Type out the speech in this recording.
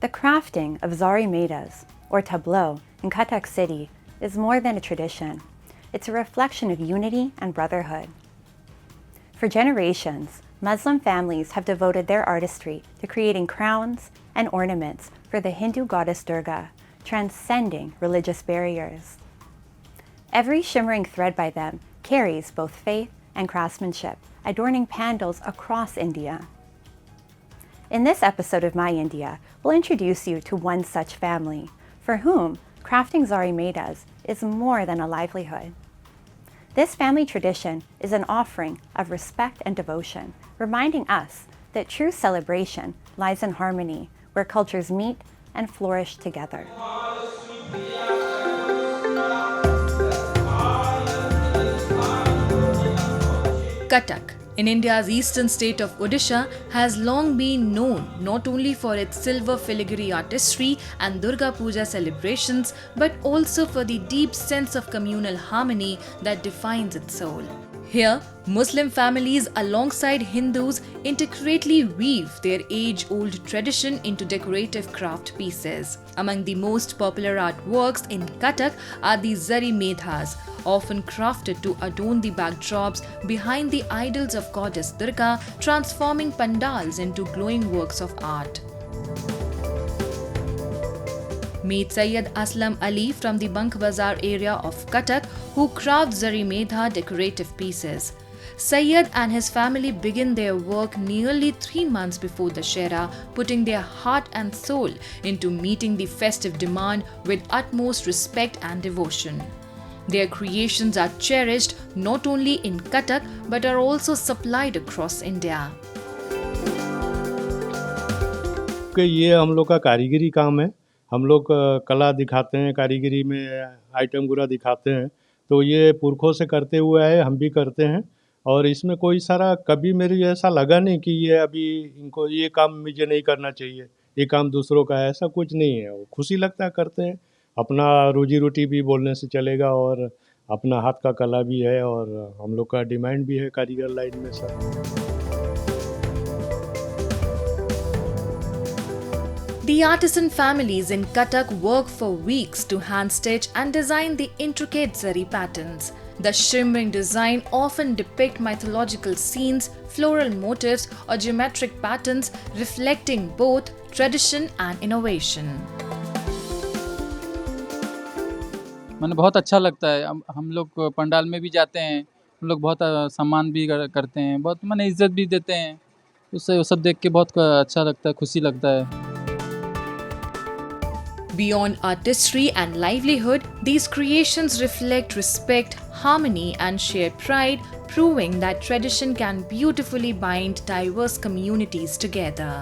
The crafting of Zari medhas, or tableaux, in Cuttack city is more than a tradition. It's a reflection of unity and brotherhood. For generations, Muslim families have devoted their artistry to creating crowns and ornaments for the Hindu goddess Durga, transcending religious barriers. Every shimmering thread by them carries both faith and craftsmanship, adorning pandals across India. In this episode of My India, we'll introduce you to one such family, for whom crafting Zari medhas is more than a livelihood. This family tradition is an offering of respect and devotion, reminding us that true celebration lies in harmony, where cultures meet and flourish together. Cuttack, in India's eastern state of Odisha, has long been known not only for its silver filigree artistry and Durga Puja celebrations, but also for the deep sense of communal harmony that defines its soul. Here, Muslim families alongside Hindus intricately weave their age-old tradition into decorative craft pieces. Among the most popular artworks in Cuttack are the Zari medhas, often crafted to adorn the backdrops behind the idols of goddess Durga, transforming pandals into glowing works of art. Meet Syed Aslam Ali from the Bank Bazar area of Cuttack, who crafts Zari medha decorative pieces. Syed and his family begin their work nearly 3 months before Dussehra, putting their heart and soul into meeting the festive demand with utmost respect and devotion. Their creations are cherished not only in Cuttack but are also supplied across India. ये हम लोग का कारीगरी काम है. हम लोग कला दिखाते हैं, कारीगरी में आइटम गुरा दिखाते हैं. तो ये पुरखों से करते हुए आए, हम भी करते हैं. और इसमें कोई सारा कभी मेरे ऐसा लगा नहीं कि ये अभी इनको ये काम मुझे नहीं करना चाहिए, ये काम दूसरों का है, ऐसा कुछ नहीं है. खुशी लगता है करते हैं. अपना रोजी रोटी भी बोलने से चलेगा और अपना हाथ का कला भी है और हम लोग का डिमांड भी है कारीगर लाइन में sir. The artisan families in Cuttack work for weeks to hand-stitch and design the intricate zari patterns. The shimmering design often depict mythological scenes, floral motifs, or geometric patterns reflecting both tradition and innovation. मैंने बहुत अच्छा लगता है. हम लोग पंडाल में भी जाते हैं, हम लोग बहुत सम्मान भी करते हैं, बहुत माने इज्जत भी देते हैं. उससे वो सब देख के बहुत अच्छा लगता है, खुशी लगता है. Beyond artistry and livelihood, these creations reflect respect, harmony, and shared pride, proving that tradition can beautifully bind diverse communities together.